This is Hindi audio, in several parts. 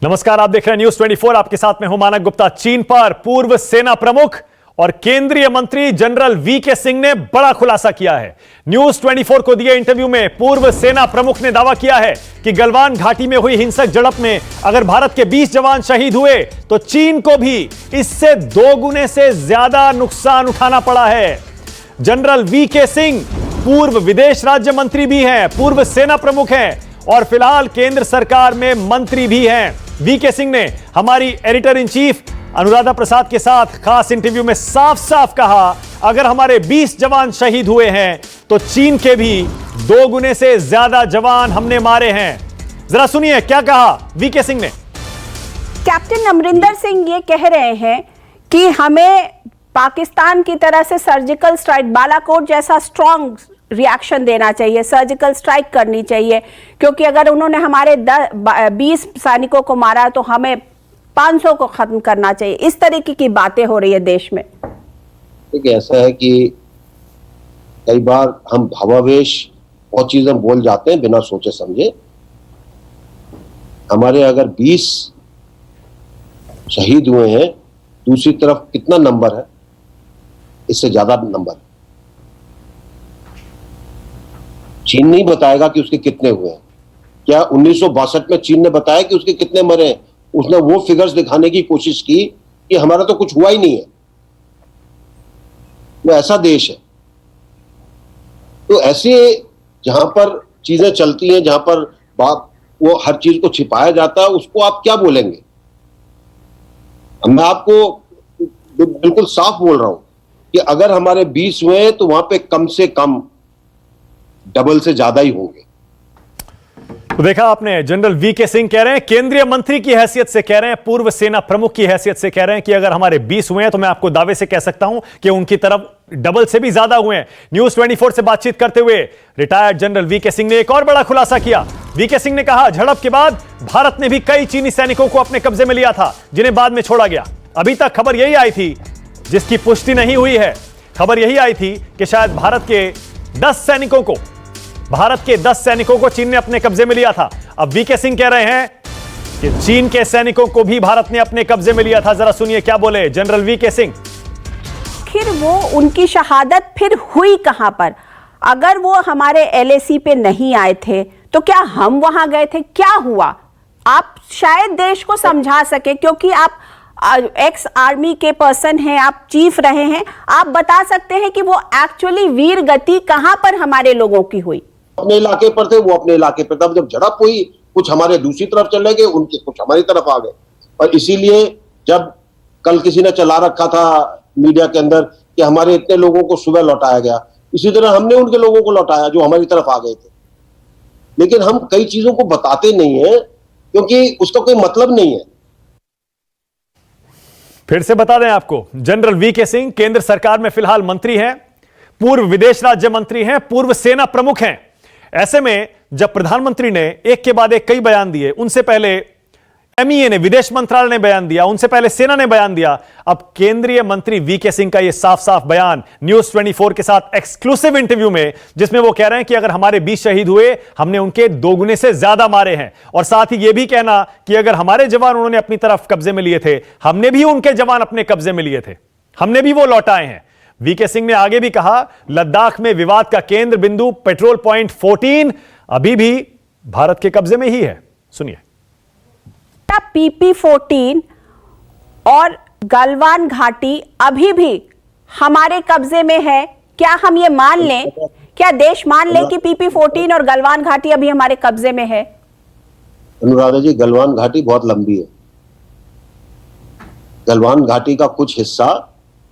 नमस्कार, आप देख रहे हैं न्यूज 24। आपके साथ में हूं मानक गुप्ता। चीन पर पूर्व सेना प्रमुख और केंद्रीय मंत्री जनरल वीके सिंह ने बड़ा खुलासा किया है। न्यूज 24 को दिए इंटरव्यू में पूर्व सेना प्रमुख ने दावा किया है कि गलवान घाटी में हुई हिंसक झड़प में अगर भारत के 20 जवान शहीद हुए तो चीन को भी इससे 2 गुने से ज्यादा नुकसान उठाना पड़ा है। जनरल वीके सिंह पूर्व विदेश राज्य मंत्री भी हैं, पूर्व सेना प्रमुख हैं और फिलहाल केंद्र सरकार में मंत्री भी हैं। वीके सिंह ने हमारी editor in chief Anuradha Prasad के साथ खास इंटरव्यू में साफ साफ कहा, अगर हमारे 20 जवान शहीद हुए हैं तो चीन के भी 2 गुने से ज्यादा जवान हमने मारे हैं। जरा सुनिए क्या कहा वीके सिंह ने। कैप्टन अमरिंदर सिंह ये कह रहे हैं कि हमें पाकिस्तान की तरह से सर्जिकल स्ट्राइक, बालाकोट जैसा स्ट्रॉन्ग रिएक्शन देना चाहिए, सर्जिकल स्ट्राइक करनी चाहिए, क्योंकि अगर उन्होंने हमारे 20 सैनिकों को मारा तो हमें 500 को खत्म करना चाहिए। इस तरीके की बातें हो रही है देश में। देखिए, ऐसा है कि कई बार हम भावावेश बहुत चीजें बोल जाते हैं बिना सोचे समझे। हमारे अगर 20 शहीद हुए हैं, दूसरी तरफ कितना नंबर है, इससे ज्यादा नंबर। चीन नहीं बताएगा कि उसके कितने हुए हैं। क्या 1962 में चीन ने बताया कि उसके कितने मरे हैं? उसने वो फिगर्स दिखाने की कोशिश की कि हमारा तो कुछ हुआ ही नहीं है। वो ऐसा देश है। तो ऐसे जहां पर चीजें चलती हैं, जहां पर वो हर चीज को छिपाया जाता है, उसको आप क्या बोलेंगे? मैं आपको बिल्कुल साफ बोल रहा हूं कि अगर हमारे 20 हुए तो वहां पे कम से कम डबल से ज्यादा ही होंगे। तो देखा आपने, जनरल वीके सिंह कह रहे हैं, केंद्रीय मंत्री की हैसियत से कह रहे हैं, पूर्व सेना प्रमुख की हैसियत से कह रहे हैं कि अगर हमारे 20 हुए हैं तो मैं आपको दावे से कह सकता हूं कि उनकी तरफ डबल से भी ज्यादा हुए हैं। न्यूज 24 से बातचीत करते हुए रिटायर्ड जनरल वीके सिंह ने एक और बड़ा खुलासा किया। वीके सिंह ने कहा, झड़प के बाद भारत ने भी कई चीनी सैनिकों को अपने कब्जे में लिया था, जिन्हें बाद में छोड़ा गया। अभी तक खबर यही आई थी, जिसकी पुष्टि नहीं हुई है। खबर यही आई थी कि शायद भारत के 10 सैनिकों को चीन ने अपने कब्जे में लिया था। अब वीके सिंह कह रहे हैं कि चीन के सैनिकों को भी भारत ने अपने कब्जे में लिया था। जरा सुनिए क्या बोले जनरल वीके सिंह। फिर वो उनकी शहादत फिर हुई कहां पर? अगर वो हमारे LAC पे नहीं आए थे तो क्या हम वहां गए थे? क्या हुआ? आप शायद देश को समझा सके, क्योंकि आप एक्स आर्मी के पर्सन हैं, आप चीफ रहे हैं, आप बता सकते हैं कि वो एक्चुअली वीर गति कहां पर हमारे लोगों की हुई। अपने इलाके पर थे, वो अपने इलाके पर। तब जब झड़प हुई, कुछ हमारे दूसरी तरफ चले गए, उनके कुछ हमारी तरफ आ गए। और इसीलिए जब कल किसी ने चला रखा था मीडिया के अंदर कि हमारे इतने लोगों को सुबह लौटाया गया, इसी तरह हमने उनके लोगों को लौटाया जो हमारी तरफ आ गए थे। लेकिन हम कई चीजों को बताते नहीं है क्योंकि उसका कोई मतलब नहीं है। फिर से बता दें आपको, जनरल वीके सिंह केंद्र सरकार में फिलहाल मंत्री हैं, पूर्व विदेश राज्य मंत्री हैं, पूर्व सेना प्रमुख हैं। ऐसे में जब प्रधानमंत्री ने एक के बाद एक कई बयान दिए, उनसे पहले MEA ने, विदेश मंत्रालय ने बयान दिया, उनसे पहले सेना ने बयान दिया, अब केंद्रीय मंत्री वीके सिंह का यह साफ साफ बयान न्यूज 24 के साथ एक्सक्लूसिव इंटरव्यू में, जिसमें वो कह रहे हैं कि अगर हमारे 20 शहीद हुए, हमने उनके 2 गुने से ज्यादा मारे हैं। और साथ ही यह भी कहना कि अगर हमारे जवान उन्होंने अपनी तरफ कब्जे में लिए थे, हमने भी उनके जवान अपने कब्जे में लिए थे, हमने भी वो लौटाए हैं। वीके सिंह ने आगे भी कहा, लद्दाख में विवाद का केंद्र बिंदु पेट्रोल पॉइंट 14 अभी भी भारत के कब्जे में ही है। सुनिए। PP-14 और गलवान घाटी अभी भी हमारे कब्जे में है। क्या हम ये मान लें, क्या देश मान लें कि PP-14 और गलवान घाटी अभी हमारे कब्जे में है? अनुराधा जी, गलवान घाटी बहुत लंबी है। गलवान घाटी का कुछ हिस्सा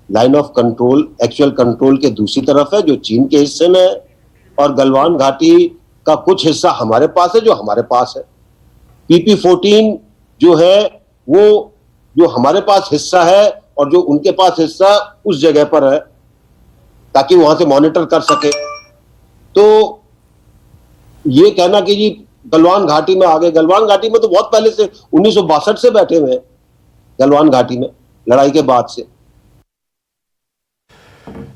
line of control, actual control के दूसरी तरफ है, जो चीन के हिस्से में है, और गलवान घाटी का कुछ हिस्सा हमारे पास है, जो हमारे पास है। PP-14 जो है वो जो हमारे पास हिस्सा है और जो उनके पास हिस्सा उस जगह पर है, ताकि वहां से मॉनिटर कर सके। तो ये कहना कि जी गलवान घाटी में आ गए, गलवान घाटी में तो बहुत पहले से 1962 से बैठे हुए हैं, गलवान घाटी में लड़ाई के बाद से।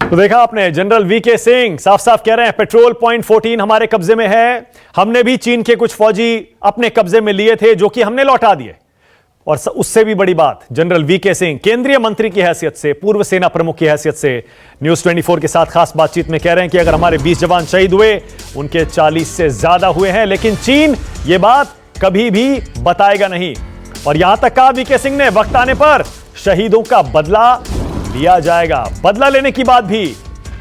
तो देखा आपने, जनरल वीके सिंह साफ साफ कह रहे हैं पेट्रोल पॉइंट 14 हमारे कब्जे में है, हमने भी चीन के कुछ फौजी अपने कब्जे में लिए थे जो कि हमने लौटा दिए। और उससे भी बड़ी बात, जनरल वीके सिंह केंद्रीय मंत्री की हैसियत से, पूर्व सेना प्रमुख की हैसियत से न्यूज 24 के साथ खास बातचीत में कह रहे हैं कि अगर हमारे 20 जवान शहीद हुए, उनके 40 से ज्यादा हुए हैं, लेकिन चीन ये बात कभी भी बताएगा नहीं। और यहां तक कहा वीके सिंह ने, वक्त आने पर शहीदों का बदला लिया जाएगा। बदला लेने की बात भी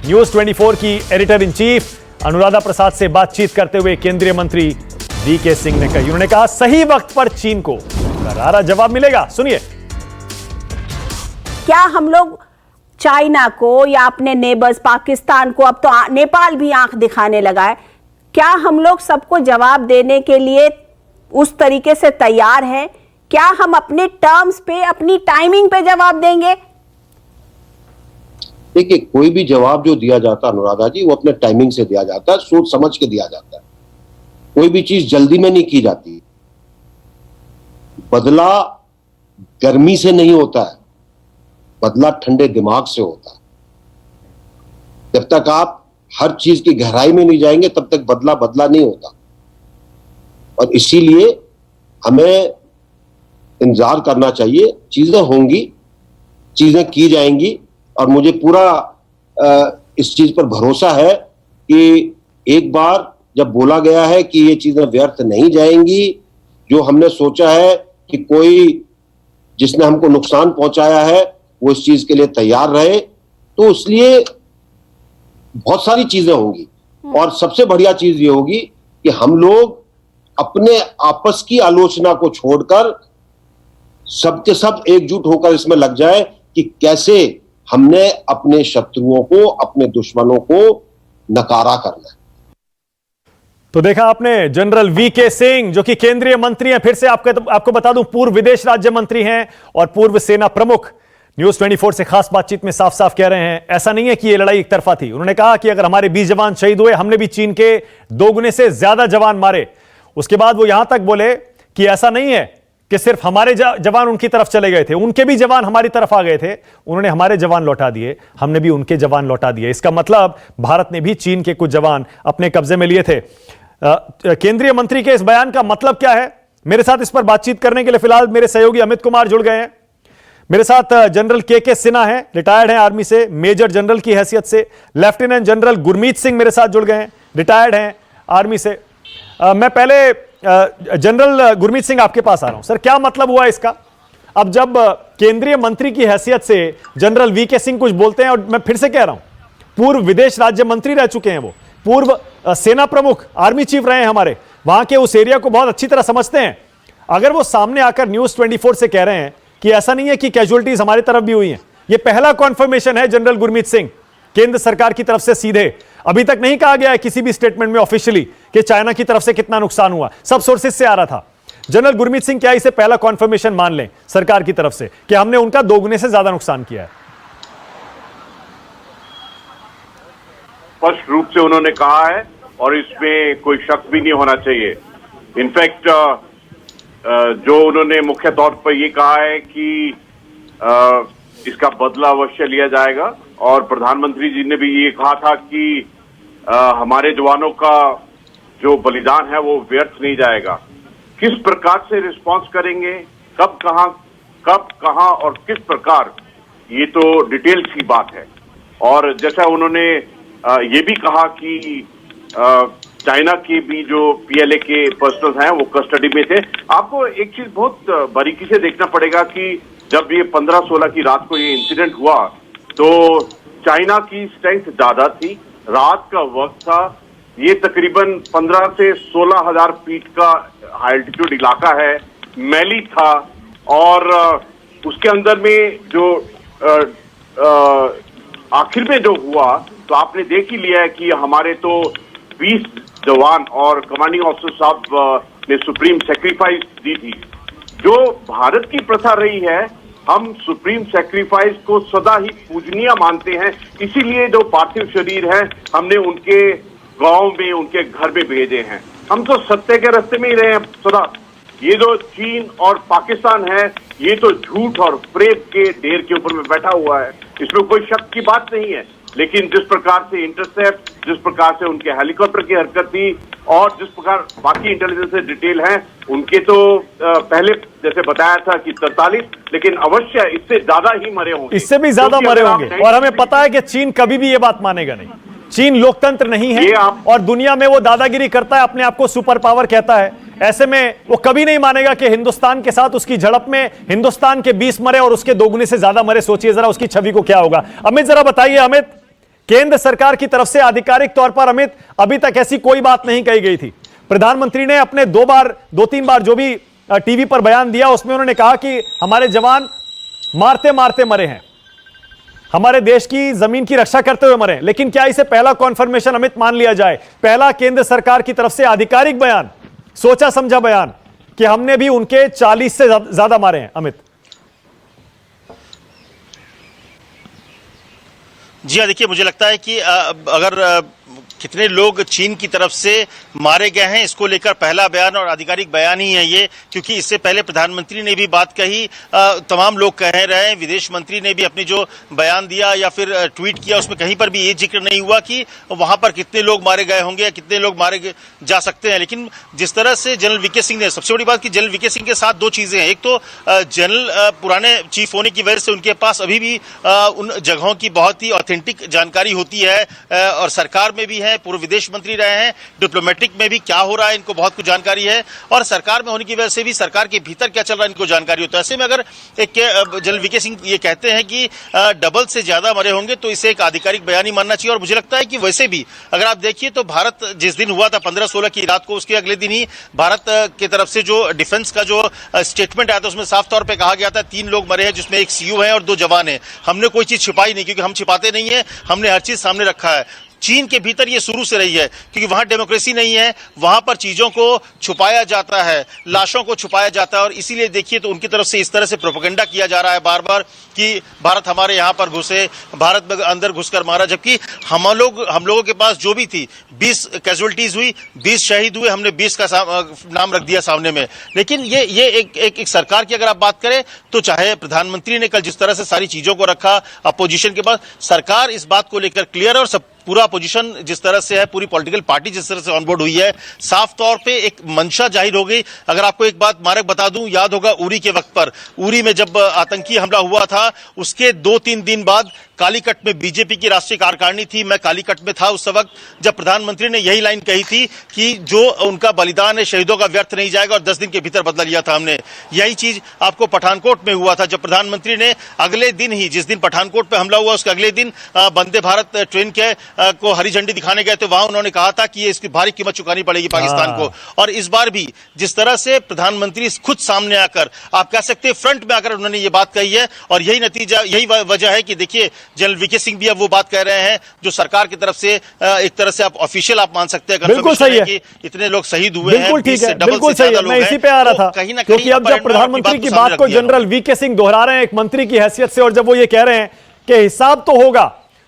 न्यूज 24 की editor in chief Anuradha Prasad से बातचीत करते हुए केंद्रीय मंत्री वीके सिंह ने कही। उन्होंने कहा सही वक्त पर चीन को करारा जवाब मिलेगा। सुनिए। क्या हम लोग चाइना को या अपने नेबर्स पाकिस्तान को, अब तो नेपाल भी आंख दिखाने लगा है, क्या हम लोग सबको जवाब देने के लिए उस तरीके से तैयार हैं? क्या हम अपने टर्म्स पे, अपनी टाइमिंग पे जवाब देंगे? देखिए, कोई भी जवाब जो दिया जाता है अनुराधा जी, वो अपने टाइमिंग से दिया जाता है, सोच समझ के दिया जाता है। कोई भी चीज जल्दी में नहीं की जाती। बदला गर्मी से नहीं होता है, बदला ठंडे दिमाग से होता है। जब तक आप हर चीज की गहराई में नहीं जाएंगे, तब तक बदला नहीं होता। और इसीलिए हमें इंतजार करना चाहिए। चीजें होंगी, चीजें की जाएंगी, और मुझे पूरा इस चीज पर भरोसा है कि एक बार जब बोला गया है कि ये चीजें व्यर्थ नहीं जाएंगी, जो हमने सोचा है कि कोई जिसने हमको नुकसान पहुंचाया है वो इस चीज के लिए तैयार रहे, तो इसलिए बहुत सारी चीजें होंगी। और सबसे बढ़िया चीज ये होगी कि हम लोग अपने आपस की आलोचना को छोड़कर सबके सब एकजुट होकर इसमें लग जाए कि कैसे हमने अपने शत्रुओं को, अपने दुश्मनों को नकारा करना है। तो देखा आपने, जनरल वीके सिंह जो कि केंद्रीय मंत्री हैं, फिर से आपको बता दूं पूर्व विदेश राज्य मंत्री हैं और पूर्व सेना प्रमुख, न्यूज 24 से खास बातचीत में साफ साफ कह रहे हैं ऐसा नहीं है कि यह लड़ाई एक तरफा थी। उन्होंने कहा कि अगर हमारे 20 जवान शहीद हुए, हमने भी चीन के 2 गुने से ज्यादा जवान मारे। उसके बाद वो यहां तक बोले कि ऐसा नहीं है कि सिर्फ हमारे जवान उनकी तरफ चले गए थे, उनके भी जवान हमारी तरफ आ गए थे। उन्होंने हमारे जवान लौटा दिए, हमने भी उनके जवान लौटा दिए। इसका मतलब भारत ने भी चीन के कुछ जवान अपने कब्जे में लिए थे। केंद्रीय मंत्री के इस बयान का मतलब क्या है? मेरे साथ इस पर बातचीत करने के लिए फिलहाल मेरे सहयोगी अमित कुमार जुड़ गए हैं। मेरे साथ जनरल के सिन्हा हैं, रिटायर्ड हैं आर्मी से, मेजर जनरल की हैसियत से। लेफ्टिनेंट जनरल गुरमीत सिंह मेरे साथ जुड़ गए हैं, रिटायर्ड हैं आर्मी से। मैं पहले जनरल गुरमीत सिंह आपके पास आ रहा हूं। सर, क्या मतलब हुआ इसका? अब जब केंद्रीय मंत्री की हैसियत से जनरल वीके सिंह कुछ बोलते हैं, और मैं फिर से कह रहा हूं, पूर्व विदेश राज्य मंत्री रह चुके हैं, वो पूर्व सेना प्रमुख, आर्मी चीफ रहे हैं हमारे, वहां के उस एरिया को बहुत अच्छी तरह समझते हैं। अगर वो सामने आकर न्यूज 24 से कह रहे हैं कि ऐसा नहीं है कि कैजुअलिटीज हमारी तरफ भी हुई हैं, ये पहला कॉन्फर्मेशन है जनरल गुरमीत सिंह केंद्र सरकार की तरफ से सीधे। अभी तक नहीं कहा गया है किसी भी स्टेटमेंट में ऑफिशियली कि चाइना की तरफ से कितना नुकसान हुआ, सब सोर्सेज से आ रहा था। जनरल गुरमीत सिंह, क्या इसे पहला कॉन्फर्मेशन मान लें सरकार की तरफ से कि हमने उनका 2 गुने से ज्यादा नुकसान किया है? स्पष्ट रूप से उन्होंने कहा है और इसमें कोई शक भी नहीं होना चाहिए। इनफैक्ट जो उन्होंने मुख्य तौर पर ये कहा है कि इसका बदला अवश्य लिया जाएगा, और प्रधानमंत्री जी ने भी ये कहा था कि हमारे जवानों का जो बलिदान है वो व्यर्थ नहीं जाएगा। किस प्रकार से रिस्पांस करेंगे, कब कहां और किस प्रकार, ये तो डिटेल्स की बात है। और जैसा उन्होंने ये भी कहा कि चाइना के भी जो पीएलए के पर्सनल हैं वो कस्टडी में थे। आपको एक चीज बहुत बारीकी से देखना पड़ेगा कि जब ये 15-16 की रात को ये इंसिडेंट हुआ तो चाइना की स्ट्रेंथ ज्यादा थी, रात का वक्त था, ये तकरीबन 15 से 16 हजार फीट का हाई एल्टीट्यूड इलाका है, मैली था, और उसके अंदर में जो आखिर में जो हुआ तो आपने देख ही लिया है कि हमारे तो 20 जवान और कमांडिंग ऑफिसर साहब ने सुप्रीम सेक्रीफाइस दी थी। जो भारत की प्रथा रही है, हम सुप्रीम सेक्रीफाइस को सदा ही पूजनीय मानते हैं, इसीलिए जो पार्थिव शरीर है हमने उनके गांव में, उनके घर में भेजे हैं। हम तो सत्य के रास्ते में ही रहे हैं सदा। ये जो चीन और पाकिस्तान है, ये तो झूठ और प्रेम के ढेर के ऊपर में बैठा हुआ है, इसमें कोई शक की बात नहीं है। लेकिन जिस प्रकार से इंटरसेप्ट, जिस प्रकार से उनके हेलीकॉप्टर की हरकत थी और जिस प्रकार बाकी इंटेलिजेंस डिटेल हैं, उनके तो पहले जैसे बताया था कि 43, लेकिन अवश्य इससे ज्यादा ही मरे होंगे, इससे भी ज्यादा मरे होंगे। और हमें पता है कि चीन कभी भी ये बात मानेगा नहीं। चीन लोकतंत्र नहीं है और दुनिया में वो दादागिरी करता है, अपने आप को सुपर पावर कहता है। ऐसे में वो कभी नहीं मानेगा कि हिंदुस्तान के साथ उसकी झड़प में हिंदुस्तान के 20 मरे और उसके दोगुने से ज्यादा मरे। सोचिए जरा उसकी छवि को क्या होगा। अमित जरा बताइए, अमित, केंद्र सरकार की तरफ से आधिकारिक तौर पर अमित अभी तक ऐसी कोई बात नहीं कही गई थी। प्रधानमंत्री ने अपने 2-3 बार जो भी टीवी पर बयान दिया उसमें उन्होंने कहा कि हमारे जवान मारते मारते मरे हैं, हमारे देश की जमीन की रक्षा करते हुए मरे। लेकिन क्या इसे पहला कॉन्फर्मेशन अमित मान लिया जाए, पहला केंद्र सरकार की तरफ से आधिकारिक बयान, सोचा समझा बयान कि हमने भी उनके 40 से ज्यादा मारे हैं? अमित जी हाँ, देखिए मुझे लगता है कि अगर कितने लोग चीन की तरफ से मारे गए हैं इसको लेकर पहला बयान और आधिकारिक बयान ही है ये, क्योंकि इससे पहले प्रधानमंत्री ने भी बात कही, तमाम लोग कह रहे हैं, विदेश मंत्री ने भी अपनी जो बयान दिया या फिर ट्वीट किया उसमें कहीं पर भी ये जिक्र नहीं हुआ कि वहां पर कितने लोग मारे गए होंगे या कितने लोग मारे जा सकते हैं। लेकिन जिस तरह से जनरल वीके सिंह ने, सबसे बड़ी बात कि जनरल वीके सिंह के साथ दो चीजें हैं। एक तो जनरल पुराने चीफ होने की वजह से उनके पास अभी भी उन जगहों की बहुत ही ऑथेंटिक जानकारी होती है और सरकार में भी है, पूर्व विदेश मंत्री रहे हैं, डिप्लोमेटिक में भी क्या हो रहा है इनको बहुत कुछ जानकारी है और सरकार में होने की वजह से भी सरकार के भीतर क्या चल रहा है इनको जानकारी होता है। ऐसे में अगर एक जनरल वीके सिंह ये कहते हैं कि डबल से ज्यादा मरे होंगे तो इसे एक आधिकारिक बयान ही मानना चाहिए। और मुझे लगता है कि वैसे भी अगर आप देखिए तो भारत जिस दिन हुआ था 15-16 की रात को, उसके अगले दिन ही भारत की तरफ से जो डिफेंस का जो स्टेटमेंट आया था उसमें साफ तौर पर कहा गया था 3 लोग मरे हैं जिसमें एक सीयू है और 2 जवान है। हमने कोई चीज छिपाई नहीं, क्योंकि हम छिपाते नहीं है, हमने हर चीज सामने रखा है। चीन के भीतर ये शुरू से रही है, क्योंकि वहां डेमोक्रेसी नहीं है, वहां पर चीजों को छुपाया जाता है, लाशों को छुपाया जाता है और इसीलिए देखिए तो उनकी तरफ से इस तरह से प्रोपेगेंडा किया जा रहा है बार बार कि भारत हमारे यहां पर घुसे, भारत में अंदर घुसकर मारा, जबकि हम लोगों के पास जो भी थी 20 कैजुअलिटीज हुई, 20 शहीद हुए, हमने 20 का नाम रख दिया सामने में। लेकिन ये एक सरकार की अगर आप बात करें तो चाहे प्रधानमंत्री ने कल जिस तरह से सारी चीजों को रखा अपोजिशन के पास, सरकार इस बात को लेकर क्लियर है और सब पूरा अपोजिशन जिस तरह से है, पूरी पॉलिटिकल पार्टी जिस तरह से ऑनबोर्ड हुई है, साफ तौर पे एक मंशा जाहिर हो गई। अगर आपको एक बात मारक बता दूं, याद होगा उरी के वक्त पर, उरी में जब आतंकी हमला हुआ था उसके 2-3 दिन बाद कालीकट में बीजेपी की राष्ट्रीय कार्यकारिणी थी, मैं कालीकट में था उस वक्त, जब प्रधानमंत्री ने यही लाइन कही थी कि जो उनका बलिदान है शहीदों का व्यर्थ नहीं जाएगा और 10 दिन के भीतर बदला लिया था हमने। यही चीज आपको पठानकोट में हुआ था, जब प्रधानमंत्री ने अगले दिन ही, जिस दिन पठानकोट पे हमला हुआ उसके अगले दिन वंदे भारत ट्रेन के को हरी झंडी दिखाने गए थे, वहां उन्होंने कहा था कि ये इसकी भारी कीमत चुकानी पड़ेगी पाकिस्तान को। और इस बार भी जिस तरह से प्रधानमंत्री खुद सामने आकर, आप कह सकते हैं फ्रंट में आकर उन्होंने ये बात कही है और यही नतीजा, यही वजह है कि देखिए जनरल वीके सिंह भी अब वो बात कह रहे हैं जो सरकार की तरफ से एक तरह से आप ऑफिशियल आप मान सकते हैं। बिल्कुल सही है कि इतने लोग शहीद हुए हैं, बिल्कुल ठीक है, बिल्कुल सही है। मैं इसी पे आ रहा था, क्योंकि अब जब प्रधानमंत्री की बात को जनरल वीके सिंह दोहरा रहे हैं एक मंत्री की हैसियत से, और जब वो ये कह रहे हैं कि हिसाब तो होगा,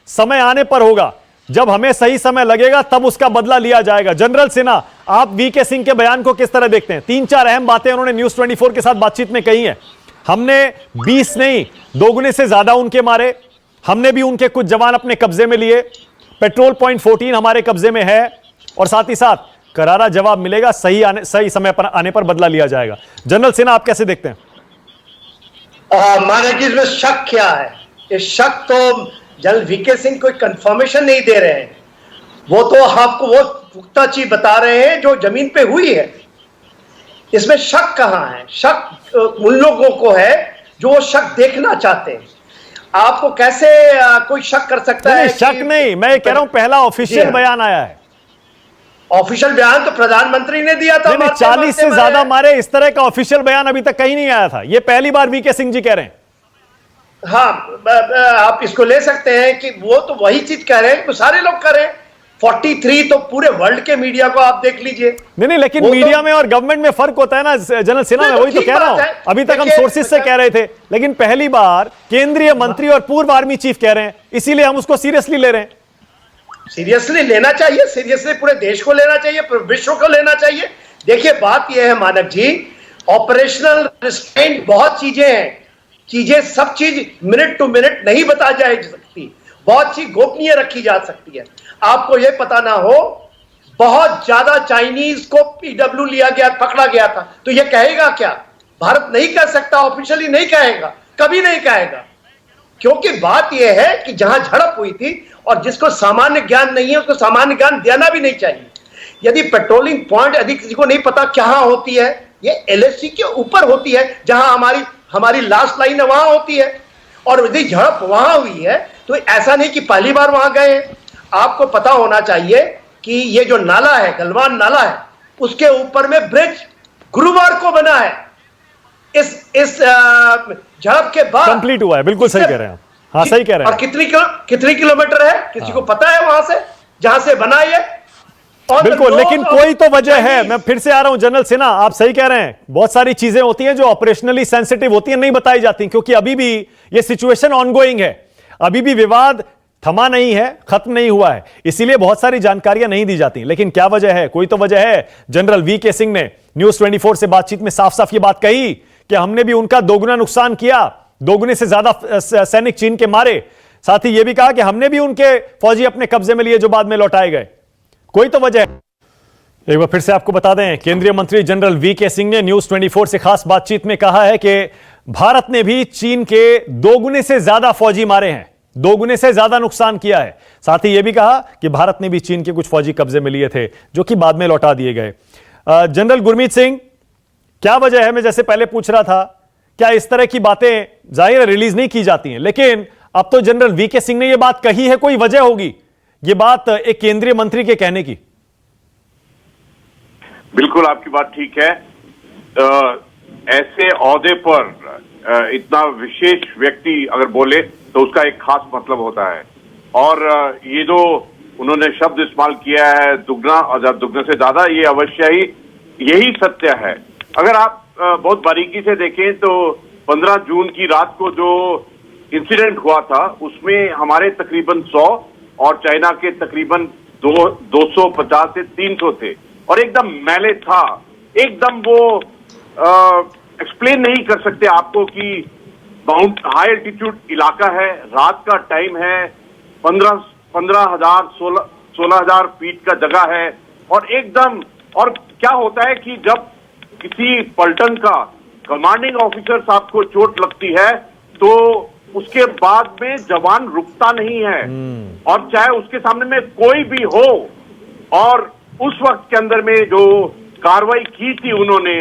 समय आने पर होगा, जब हमें सही समय लगेगा तब उसका बदला लिया जाएगा। जनरल सिन्हा, आप वीके सिंह के बयान को किस तरह देखते हैं? 3-4 अहम बातें उन्होंने न्यूज 24 के साथ बातचीत में कही है। हमने 20 नहीं, दोगुने से ज्यादा उनके मारे, हमने भी उनके कुछ जवान अपने कब्जे में लिए, पेट्रोल पॉइंट 14 हमारे कब्जे में है और साथ ही साथ करारा जवाब मिलेगा, सही समय पर आने पर बदला लिया जाएगा। जनरल सिन्हा, आप कैसे देखते हैं? माना कि इसमें शक क्या है? ये शक तो जनरल वीके सिंह कोई कंफर्मेशन नहीं दे रहे हैं, वो तो आपको वो पुख्ता चीज बता रहे हैं जो जमीन पे हुई है। इसमें शक कहां है? शक उन लोगों को है जो वो शक देखना चाहते हैं। आपको कैसे कोई शक कर सकता है? शक नहीं, मैं कह रहा हूं पहला ऑफिशियल बयान आया है। ऑफिशियल बयान तो प्रधानमंत्री ने दिया था। 40 से ज्यादा मारे, इस तरह का ऑफिशियल बयान अभी तक कहीं नहीं आया था, ये पहली बार वीके सिंह जी कह रहे हैं। हाँ, आप इसको ले सकते हैं कि वो तो वही चीज कह रहे हैं तो सारे लोग कह रहे हैं। 43 तो पूरे वर्ल्ड के मीडिया को आप देख लीजिए। नहीं, लेकिन मीडिया में और गवर्नमेंट में फर्क होता है ना जनरल सिन्हा, मैं वही तो कह रहा हूं। अभी तक हम सोर्सेज से कह रहे थे, लेकिन पहली बार केंद्रीय मंत्री और पूर्व आर्मी चीफ कह रहे हैं, इसीलिए हम उसको सीरियसली ले रहे हैं। सीरियसली लेना चाहिए, सीरियसली पूरे देश को लेना चाहिए, पूरे विश्व को लेना चाहिए। देखिए बात यह है मानक जी, ऑपरेशनल रिस्ट्रेंट बहुत चीजें हैं, सब चीज मिनट टू मिनट नहीं बता जा सकती। बहुत सी गोपनीय रखी जा सकती है। आपको यह पता ना हो, बहुत ज्यादा चाइनीज को पीडब्ल्यू लिया गया, पकड़ा गया था, तो यह कहेगा क्या? भारत नहीं कह सकता, ऑफिशियली नहीं कहेगा, कभी नहीं कहेगा, क्योंकि बात यह है कि जहां झड़प हुई थी और जिसको सामान्य ज्ञान नहीं है उसको सामान्य ज्ञान देना भी नहीं चाहिए। यदि पेट्रोलिंग पॉइंट यदि किसी को नहीं पता कहां होती है, ये एलएसी के ऊपर होती है, जहां हमारी लास्ट लाइन है वहां होती है, और यदि झड़प वहां हुई है तो ऐसा नहीं कि पहली बार वहां गए। आपको पता होना चाहिए कि ये जो नाला है, गलवान नाला है, उसके ऊपर में ब्रिज गुरुवार को बना है, इस झड़प के बाद कंप्लीट हुआ है। बिल्कुल सही कह रहे हैं, हाँ सही कह रहे हैं। और कितनी किलोमीटर है, किसी को पता है वहां से जहां से बना है? बिल्कुल, लेकिन कोई तो वजह है। मैं फिर से आ रहा हूं जनरल सिन्हा, आप सही कह रहे हैं, बहुत सारी चीजें होती हैं जो ऑपरेशनली सेंसिटिव होती हैं, नहीं बताई जाती, क्योंकि अभी भी ये सिचुएशन ऑनगोइंग है, अभी भी विवाद थमा नहीं है, खत्म नहीं हुआ है, इसीलिए बहुत सारी जानकारियां नहीं दी जाती। लेकिन क्या वजह है? कोई तो वजह है। जनरल वीके सिंह ने न्यूज 24 से बातचीत में साफ साफ ये बात कही कि हमने भी उनका दोगुना नुकसान किया, दोगुने से ज्यादा सैनिक चीन के मारे। साथ ही यह भी कहा कि हमने भी उनके फौजी अपने कब्जे में लिए जो बाद में लौटाए गए। कोई तो वजह है। एक बार फिर से आपको बता दें, केंद्रीय मंत्री जनरल वीके सिंह ने न्यूज 24 से खास बातचीत में कहा है कि भारत ने भी चीन के दोगुने से ज्यादा फौजी मारे हैं, दोगुने से ज्यादा नुकसान किया है। साथ ही यह भी कहा कि भारत ने भी चीन के कुछ फौजी कब्जे में लिए थे जो कि बाद में लौटा दिए गए। जनरल गुरमीत सिंह, क्या वजह है? मैं जैसे पहले पूछ रहा था, क्या इस तरह की बातें जाहिर रिलीज नहीं की जाती हैं, लेकिन अब तो जनरल वीके सिंह ने यह बात कही है, कोई वजह होगी यह बात एक केंद्रीय मंत्री के कहने की? बिल्कुल आपकी बात ठीक है। ऐसे ओहदे पर इतना विशेष व्यक्ति अगर बोले तो उसका एक खास मतलब होता है, और ये जो उन्होंने शब्द इस्तेमाल किया है दुगना और दुगने से ज्यादा, ये अवश्य ही यही सत्य है। अगर आप बहुत बारीकी से देखें तो 15 जून की रात को जो इंसिडेंट हुआ था उसमें हमारे तकरीबन 100 और चाइना के तकरीबन 250 से 300 थे, और एकदम मैले था, एकदम वो एक्सप्लेन नहीं कर सकते आपको कि माउंट हाई एल्टीट्यूड इलाका है, रात का टाइम है, 15,000 16,000 फीट का जगह है, और एकदम, और क्या होता है कि जब किसी पलटन का कमांडिंग ऑफिसर साहब को चोट लगती है तो उसके बाद में जवान रुकता नहीं है, और चाहे उसके सामने में कोई भी हो। और उस वक्त के अंदर में जो कार्रवाई की थी उन्होंने,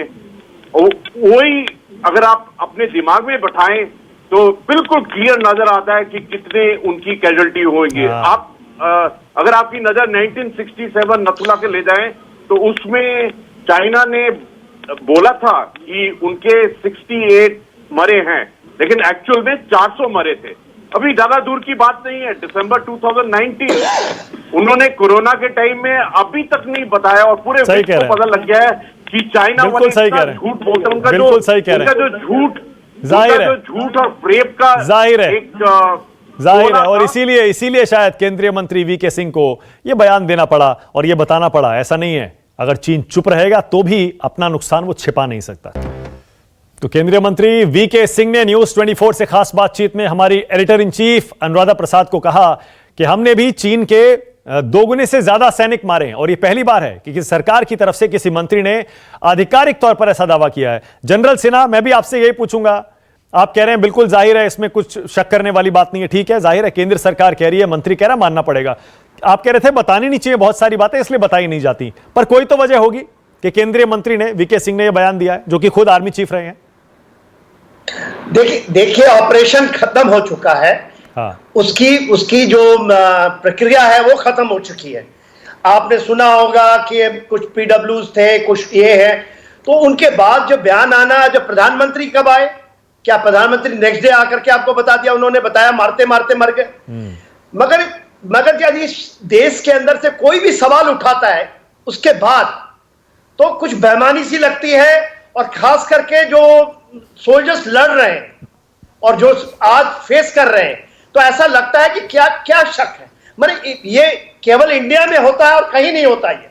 वही अगर आप अपने दिमाग में बैठाएं तो बिल्कुल क्लियर नजर आता है कि कितने उनकी कैजुअल्टी होंगे। आप अगर आपकी नजर 1967 नथुला के ले जाएं तो उसमें चाइना ने बोला था कि उनके 68 मरे हैं, लेकिन एक्चुअल में 400 मरे थे। अभी ज्यादा दूर की बात नहीं है, दिसंबर 2019 उन्होंने कोरोना के टाइम में अभी तक नहीं बताया, और पूरे विश्व को पता लग गया है कि चाइना वाले झूठ बोलते हैं। उनका जो झूठ, जाहिर है, जो झूठ और रेप का जाहिर है, जाहिर है, और इसीलिए शायद केंद्रीय मंत्री वीके सिंह को यह बयान देना पड़ा और यह बताना पड़ा। ऐसा नहीं है, अगर चीन चुप रहेगा तो भी अपना नुकसान वो छिपा नहीं सकता। तो केंद्रीय मंत्री वीके सिंह ने न्यूज 24 से खास बातचीत में हमारी editor in chief Anuradha Prasad को कहा कि हमने भी चीन के दोगुने से ज्यादा सैनिक मारे हैं, और यह पहली बार है कि किसी सरकार की तरफ से किसी मंत्री ने आधिकारिक तौर पर ऐसा दावा किया है। जनरल सिन्हा, मैं भी आपसे यही पूछूंगा, आप कह रहे हैं बिल्कुल जाहिर है, इसमें कुछ शक करने वाली बात नहीं है, ठीक है, जाहिर है केंद्र सरकार कह रही है, मंत्री कह रहा है, मानना पड़ेगा। आप कह रहे थे बतानी नहीं चाहिए बहुत सारी बातें, इसलिए बताई नहीं जाती, पर कोई तो वजह होगी कि केंद्रीय मंत्री ने, वीके सिंह ने यह बयान दिया है, जो कि खुद आर्मी चीफ रहे हैं। देखिए ऑपरेशन खत्म हो चुका है, हाँ। उसकी जो प्रक्रिया है वो खत्म हो चुकी है। आपने सुना होगा कि कुछ पीडब्ल्यूज थे, कुछ ये है, तो उनके बाद जो बयान आना, जब प्रधानमंत्री कब आए, क्या प्रधानमंत्री नेक्स्ट डे आकर के आपको बता दिया? उन्होंने बताया मारते मारते मर गए। मगर यदि देश के अंदर से कोई भी सवाल उठाता है उसके बाद तो कुछ बेईमानी सी लगती है, और खास करके जो सोल्जर्स लड़ रहे हैं और जो आज फेस कर रहे हैं, तो ऐसा लगता है कि क्या क्या शक है। मतलब ये केवल इंडिया में होता है और कहीं नहीं होता ये,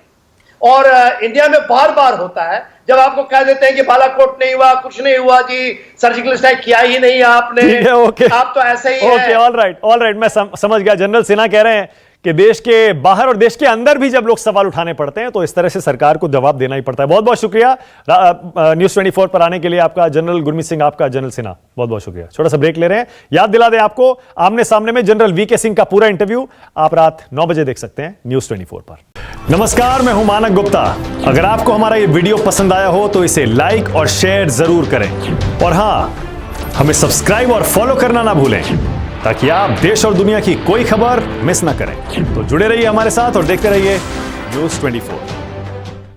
और इंडिया में बार बार होता है, जब आपको कह देते हैं कि बालाकोट नहीं हुआ, कुछ नहीं हुआ जी, सर्जिकल स्ट्राइक किया ही नहीं आपने। ठीक है, ओके, आप तो ऐसे ही ओके, ऑल राइट, मैं समझ गया। जनरल सिन्हा कह रहे हैं कि देश के बाहर और देश के अंदर भी जब लोग सवाल उठाने पड़ते हैं तो इस तरह से सरकार को जवाब देना ही पड़ता है। बहुत बहुत शुक्रिया न्यूज़ 24 पर आने के लिए आपका, जनरल गुरमीत सिंह, आपका जनरल सिन्हा, बहुत बहुत शुक्रिया। छोटा सा ब्रेक ले रहे हैं। याद दिला दें आपको, आमने सामने में जनरल वीके सिंह का पूरा इंटरव्यू आप रात 9 बजे देख सकते हैं न्यूज़ 24 पर। नमस्कार, मैं हूं मानक गुप्ता। अगर आपको हमारा ये वीडियो पसंद आया हो तो इसे लाइक और शेयर जरूर करें, और हां, हमें सब्सक्राइब और फॉलो करना ना भूलें ताकि आप देश और दुनिया की कोई खबर मिस ना करें। तो जुड़े रहिए हमारे साथ और देखते रहिए न्यूज़ 24।